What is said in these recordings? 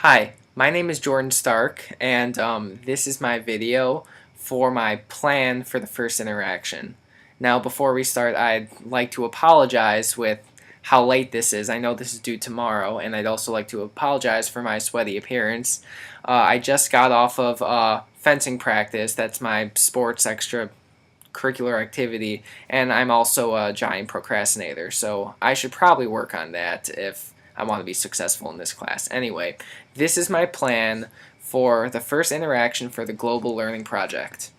Hi, my name is Jordan Stark, and this is my video for my plan for the first interaction. Now, before we start, I'd like to apologize with how late this is. I know this is due tomorrow, and I'd also like to apologize for my sweaty appearance. I just got off of fencing practice. That's my sports extracurricular activity, and I'm also a giant procrastinator, so I should probably work on that if I want to be successful in this class. Anyway, this is my plan for the first interaction for the Global Learning Project.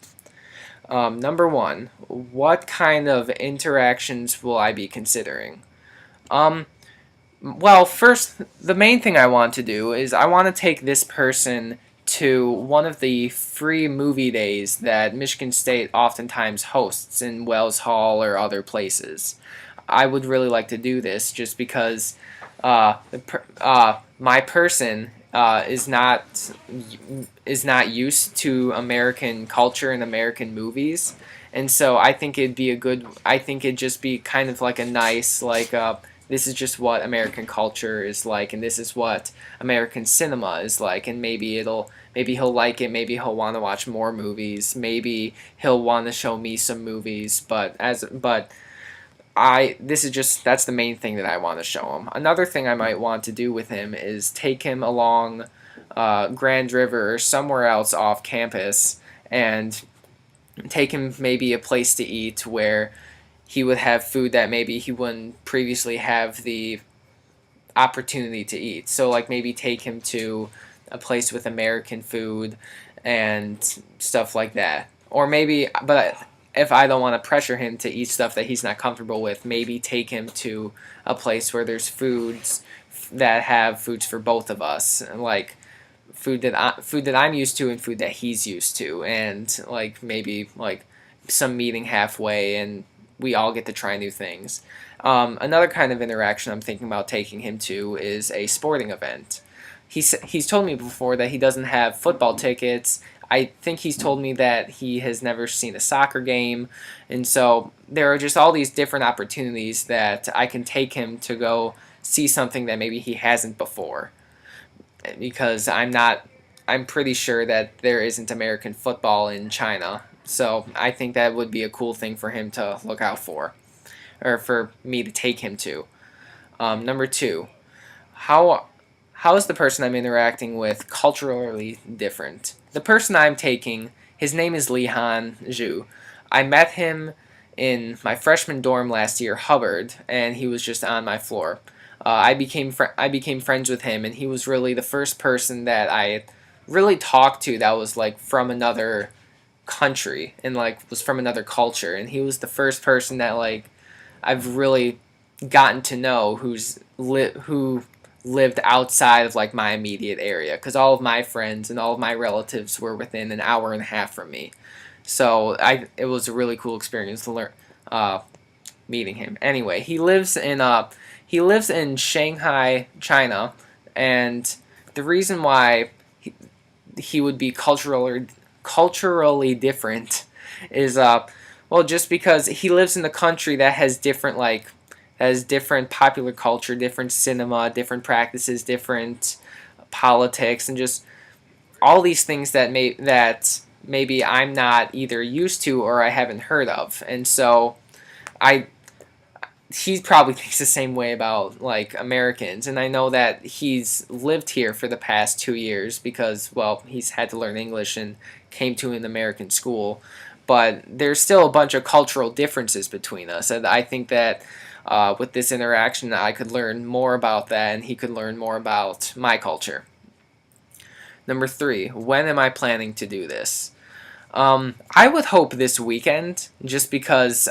Number one, what kind of interactions will I be considering? Um, well, first, the main thing I want to do is I want to take this person to one of the free movie days that Michigan State oftentimes hosts in Wells Hall or other places. I would really like to do this just because my person is not used to American culture and American movies, and so I think it'd be a good. I think it'd just be kind of like a nice this is just what American culture is like, and this is what American cinema is like, and maybe he'll like it, maybe he'll want to watch more movies, maybe he'll want to show me some movies, but this is just that's the main thing that I want to show him. Another thing I might want to do with him is take him along Grand River or somewhere else off campus and take him maybe a place to eat where he would have food that maybe he wouldn't previously have the opportunity to eat. So like maybe take him to a place with American food and stuff like that. Or maybe, but if I don't want to pressure him to eat stuff that he's not comfortable with, maybe take him to a place where there's foods that have foods for both of us, like food that I'm used to and food that he's used to, and like maybe like some meeting halfway, and we all get to try new things. Another kind of interaction I'm thinking about taking him to is a sporting event. He's told me before that he doesn't have football tickets. I think he's told me that he has never seen a soccer game, and so there are just all these different opportunities that I can take him to go see something that maybe he hasn't before. Because I'm pretty sure that there isn't American football in China, so I think that would be a cool thing for him to look out for, or for me to take him to. Number two, how how is the person I'm interacting with culturally different? The person I'm taking, his name is Li Han Zhu. I met him in my freshman dorm last year, Hubbard, and he was just on my floor. I became friends with him, and he was really the first person that I really talked to that was like from another country and like was from another culture, and he was the first person that like I've really gotten to know who lived outside of like my immediate area, because all of my friends and all of my relatives were within an hour and a half from me. So it was a really cool experience to learn meeting him. Anyway, he lives in Shanghai, China, and the reason why he would be culturally different is well, just because he lives in a country that has different popular culture, different cinema, different practices, different politics, and just all these things that maybe I'm not either used to or I haven't heard of. And so I he probably thinks the same way about like Americans, and I know that he's lived here for the past 2 years because, well, he's had to learn English and came to an American school, but there's still a bunch of cultural differences between us, and I think that with this interaction I could learn more about that and he could learn more about my culture. Number three, when am I planning to do this? I would hope this weekend, just because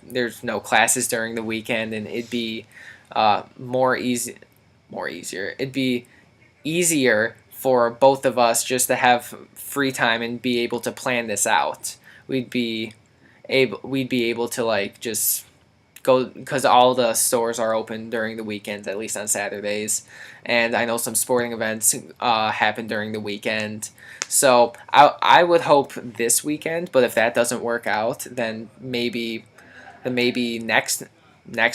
there's no classes during the weekend, and it'd be more easier. It'd be easier for both of us just to have free time and be able to plan this out. We'd be able to like just go, because all the stores are open during the weekends, at least on Saturdays, and I know some sporting events happen during the weekend. So I would hope this weekend, but if that doesn't work out, then maybe next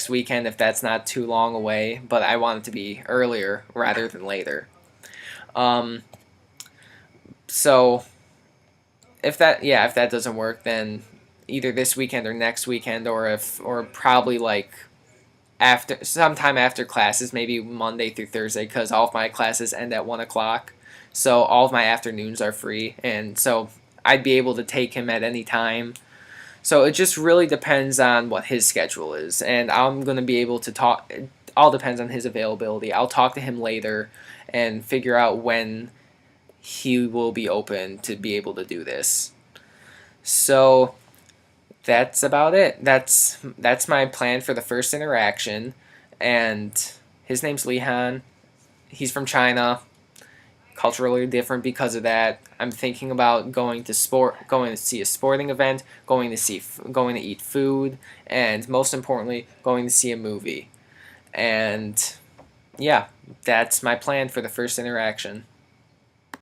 weekend if that's not too long away. But I want it to be earlier rather than later. Um, so if that doesn't work, then either this weekend or next weekend, or probably like after sometime after classes, maybe Monday through Thursday, because all of my classes end at 1 o'clock. So all of my afternoons are free, and so I'd be able to take him at any time. So it just really depends on what his schedule is, and I'm gonna be able to talk. It all depends on his availability. I'll talk to him later and figure out when he will be open to be able to do this. So that's about it. That's my plan for the first interaction, and his name's Lihan. He's from China. Culturally different because of that. I'm thinking about going to see a sporting event, going to eat food, and most importantly, going to see a movie. And yeah, that's my plan for the first interaction.